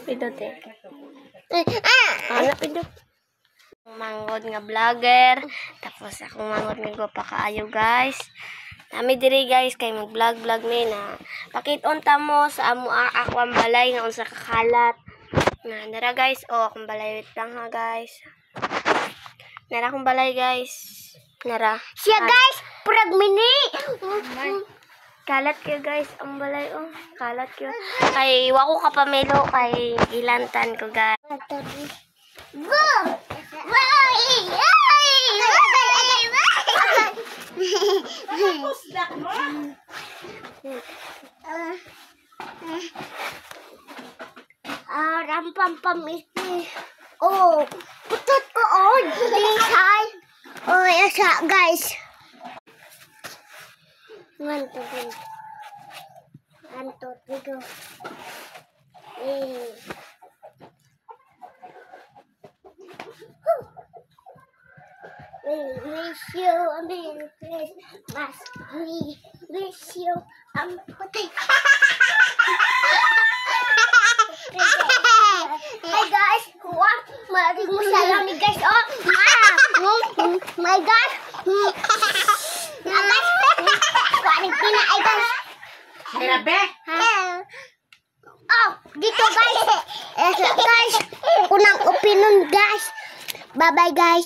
Pidote. Ano pidot? Mangod nga vlogger. Tapos akong mangod nga go pa kaayo guys. Nami diri guys kay mag-vlog mi na pakit-on ta mo sa amo ako ang balay nga unsa kakalat. Na nara guys, akong balay wait lang ha guys. Nara akong balay guys. Nara. Siya guys, purag mini. Kalat kayo guys ang balay kalat kayo. Kay wako ka pamelo kay ilantan ko guys. Rampam iti. Putut ko disay. Yasa guys. Nganto tigo. We wish you a Merry Christmas. We wish you a puti. Hey guys, maraming masalang ni guys. My God. Waring pinaay guys. Grabe. Dito guys. Guys, unang opinion guys. Bye bye guys.